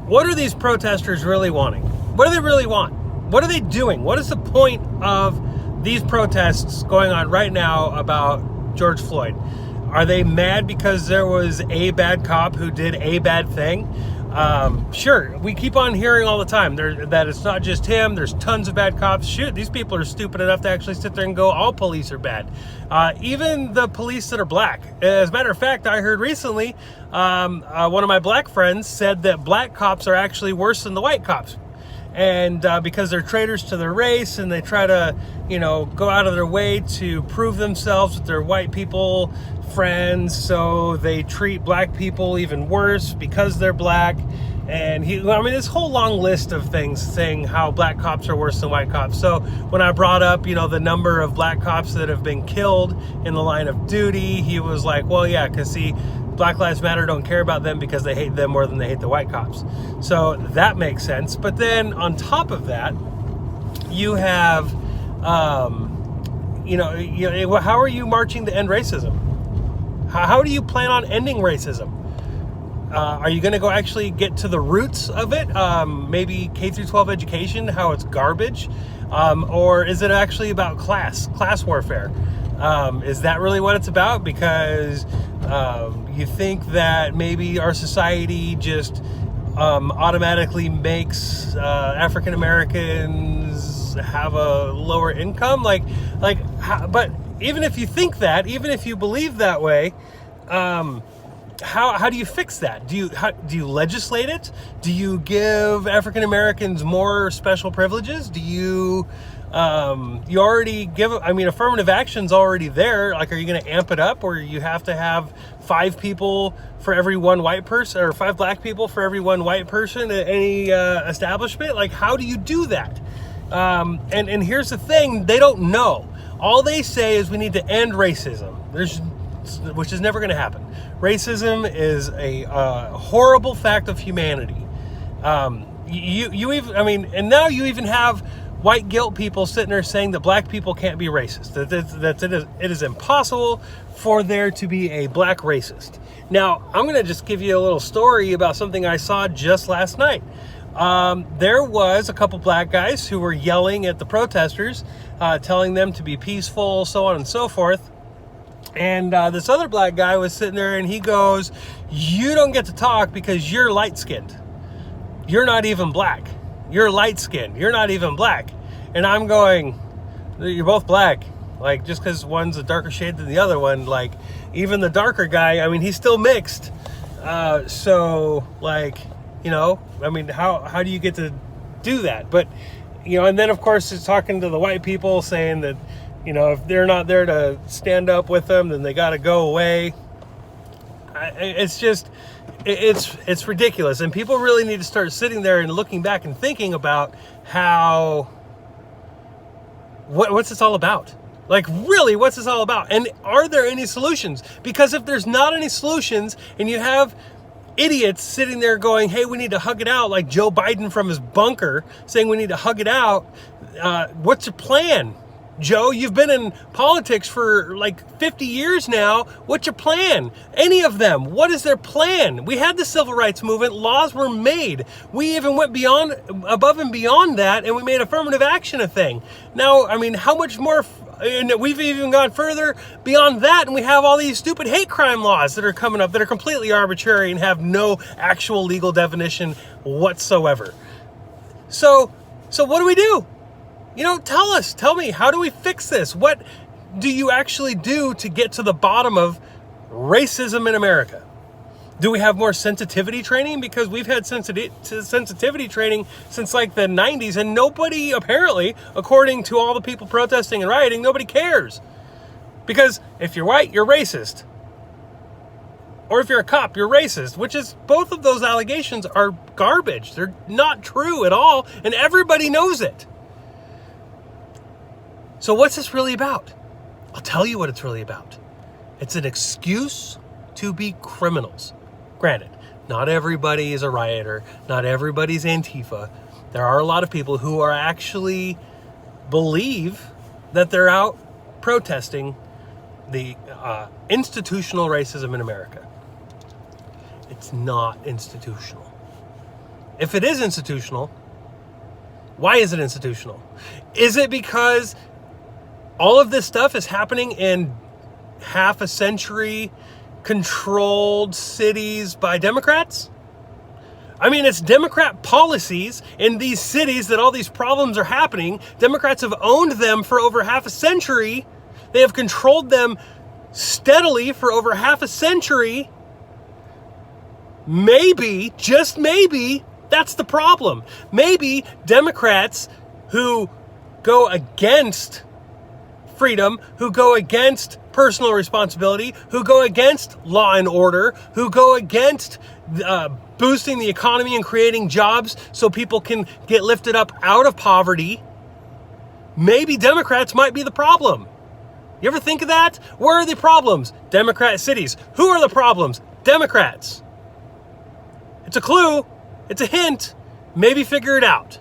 what are these protesters really wanting? What do they really want? What are they doing? What is the point of these protests going on right now about George Floyd? Are they mad because there was a bad cop who did a bad thing? Sure, we keep on hearing all the time that it's not just him. There's tons of bad cops. Shoot, these people are stupid enough to actually sit there and go, all police are bad. Even the police that are black. As a matter of fact, I heard recently, one of my black friends said that black cops are actually worse than the white cops. And because they're traitors to their race, and they try to, go out of their way to prove themselves with their white people friends, so they treat black people even worse because they're black. And this whole long list of things saying how black cops are worse than white cops. So when I brought up, the number of black cops that have been killed in the line of duty, he was like, well, yeah, because see, Black Lives Matter don't care about them because they hate them more than they hate the white cops. So that makes sense. But then on top of that, you have, how are you marching to end racism? How do you plan on ending racism? Are you going to go actually get to the roots of it? Maybe K through 12 education, how it's garbage? Or is it actually about class warfare? Is that really what it's about? Because you think that maybe our society just automatically makes African Americans have a lower income? But even if you think that, even if you believe that way, how do you fix that? Do you legislate it? Do you give African Americans more special privileges? Do you you already give? Affirmative action's already there. Like, are you going to amp it up, or you have to have 5 people for every one white person, or 5 black people for every one white person at any establishment? Like, how do you do that? And here's the thing: they don't know. All they say is we need to end racism. Which is never going to happen. Racism is a horrible fact of humanity. And now you even have white guilt people sitting there saying that black people can't be racist. That it is impossible for there to be a black racist. Now, I'm going to just give you a little story about something I saw just last night. There was a couple black guys who were yelling at the protesters, telling them to be peaceful, so on and so forth. And this other black guy was sitting there, and he goes, "You don't get to talk because you're light-skinned. You're not even black. You're light-skinned. You're not even black." And I'm going, "You're both black. Like, just because one's a darker shade than the other one, like, even the darker guy, he's still mixed. How do you get to do that?" But, and then, of course, it's talking to the white people saying that, if they're not there to stand up with them, then they got to go away. It's ridiculous. And people really need to start sitting there and looking back and thinking about what's this all about? Like, really, what's this all about? And are there any solutions? Because if there's not any solutions, and you have idiots sitting there going, "Hey, we need to hug it out," like Joe Biden from his bunker saying we need to hug it out, what's your plan? Joe, you've been in politics for like 50 years now. What's your plan? Any of them. What is their plan? We had the civil rights movement. Laws were made. We even went above and beyond that, and we made affirmative action a thing. Now, how much more? And we've even gone further beyond that, and we have all these stupid hate crime laws that are coming up that are completely arbitrary and have no actual legal definition whatsoever. So what do we do? Tell me, how do we fix this? What do you actually do to get to the bottom of racism in America? Do we have more sensitivity training? Because we've had sensitivity training since like the 90s, and nobody, apparently, according to all the people protesting and rioting, nobody cares. Because if you're white, you're racist. Or if you're a cop, you're racist, which is, both of those allegations are garbage. They're not true at all, and everybody knows it. So what's this really about? I'll tell you what it's really about. It's an excuse to be criminals. Granted, not everybody is a rioter. Not everybody's Antifa. There are a lot of people who are actually believe that they're out protesting the institutional racism in America. It's not institutional. If it is institutional, why is it institutional? Is it because all of this stuff is happening in half a century controlled cities by Democrats? I mean, it's Democrat policies in these cities that all these problems are happening. Democrats have owned them for over half a century. They have controlled them steadily for over half a century. Maybe, just maybe, that's the problem. Maybe Democrats who go against freedom, who go against personal responsibility, who go against law and order, who go against boosting the economy and creating jobs so people can get lifted up out of poverty, maybe Democrats might be the problem. You ever think of that? Where are the problems? Democrat cities. Who are the problems? Democrats. It's a clue. It's a hint. Maybe figure it out.